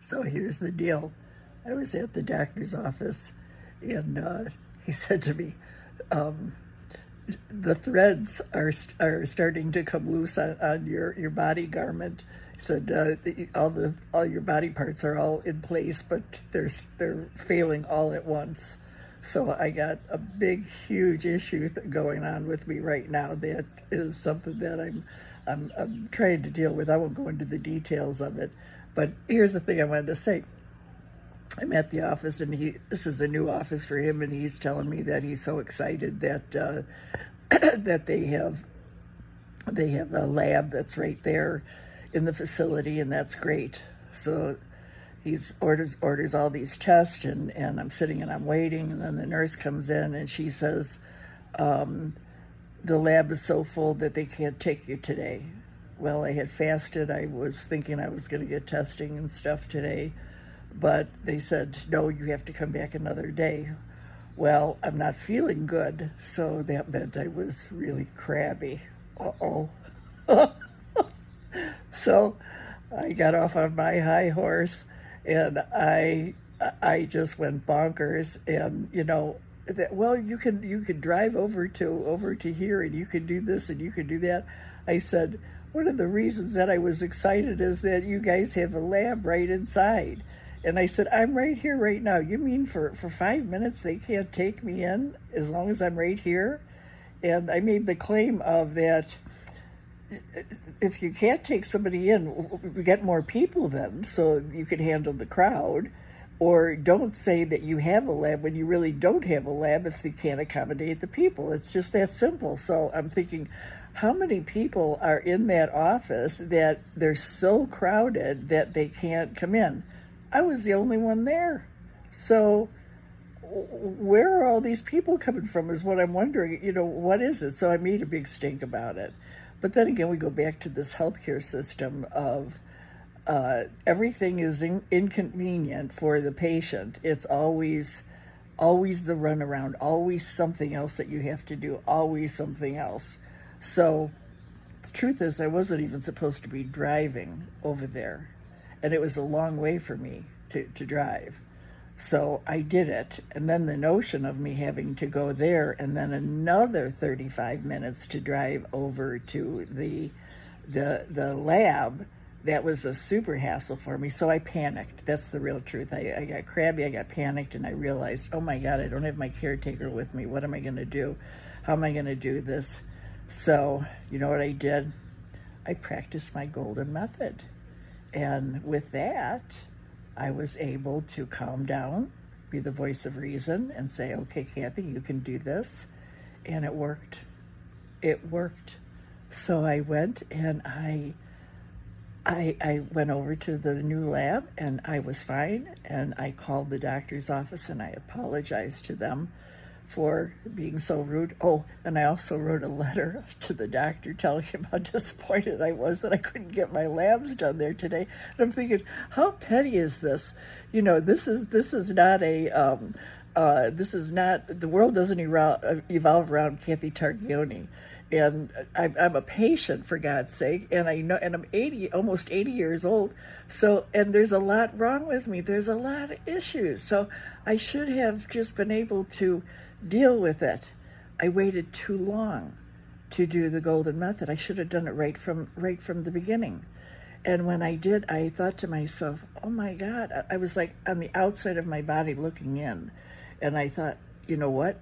So here's the deal. I was at the doctor's office, and he said to me, um, the threads are starting to come loose on your body garment. He said all your body parts are all in place, but they're failing all at once. So I got a big, huge issue going on with me right now. That is something that I'm trying to deal with. I won't go into the details of it, but here's the thing I wanted to say. I'm at the office, and this is a new office for him, and he's telling me that he's so excited that that they have a lab that's right there in the facility, and that's great. So he's orders all these tests, and I'm sitting and I'm waiting, and then the nurse comes in and she says, the lab is so full that they can't take you today. Well, I had fasted. I was thinking I was going to get testing and stuff today, but they said, no, you have to come back another day. Well, I'm not feeling good, so that meant I was really crabby. Uh-oh. So I got off on my high horse, and I just went bonkers. And well, you can drive over to here, and you can do this and you can do that. I said, one of the reasons that I was excited is that you guys have a lab right inside. And I said, I'm right here right now. You mean for 5 minutes they can't take me in as long as I'm right here? And I made the claim of that if you can't take somebody in, we get more people then so you can handle the crowd. Or don't say that you have a lab when you really don't have a lab if they can't accommodate the people. It's just that simple. So I'm thinking, how many people are in that office that they're so crowded that they can't come in? I was the only one there. So where are all these people coming from is what I'm wondering. What is it? So I made a big stink about it. But then again, we go back to this healthcare system of everything is inconvenient for the patient. It's always the runaround, always something else that you have to do, always something else. So the truth is, I wasn't even supposed to be driving over there. And it was a long way for me to drive. So I did it. And then the notion of me having to go there and then another 35 minutes to drive over to the lab, that was a super hassle for me. So I panicked. That's the real truth. I got crabby, I got panicked, and I realized, oh my God, I don't have my caretaker with me. What am I going to do? How am I going to do this? So you know what I did? I practiced my golden method. And with that, I was able to calm down, be the voice of reason, and say, okay, Kathy, you can do this. And it worked. It worked. So I went and I went over to the new lab, and I was fine. And I called the doctor's office, and I apologized to them for being so rude. Oh, and I also wrote a letter to the doctor telling him how disappointed I was that I couldn't get my labs done there today. And I'm thinking, how petty is this? This is not the world doesn't evolve around Kathy Targione. And I'm a patient, for God's sake, and I know, and I'm almost 80 years old. So, and there's a lot wrong with me. There's a lot of issues. So I should have just been able to deal with it. I waited too long to do the golden method. I should have done it right from the beginning. And when I did, I thought to myself, oh my God, I was like on the outside of my body looking in. And I thought, you know what?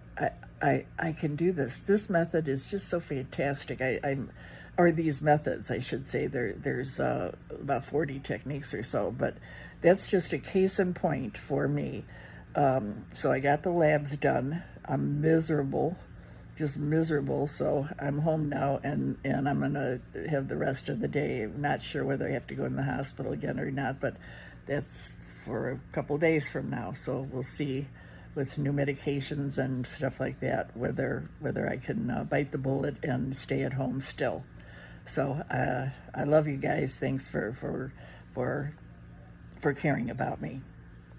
I can do this. This method is just so fantastic. Or these methods, I should say. There's about 40 techniques or so, but that's just a case in point for me. So I got the labs done. I'm miserable, just miserable. So I'm home now, and I'm gonna have the rest of the day. I'm not sure whether I have to go in the hospital again or not, but that's for a couple days from now. So we'll see with new medications and stuff like that, whether I can bite the bullet and stay at home still. So I love you guys. Thanks for caring about me.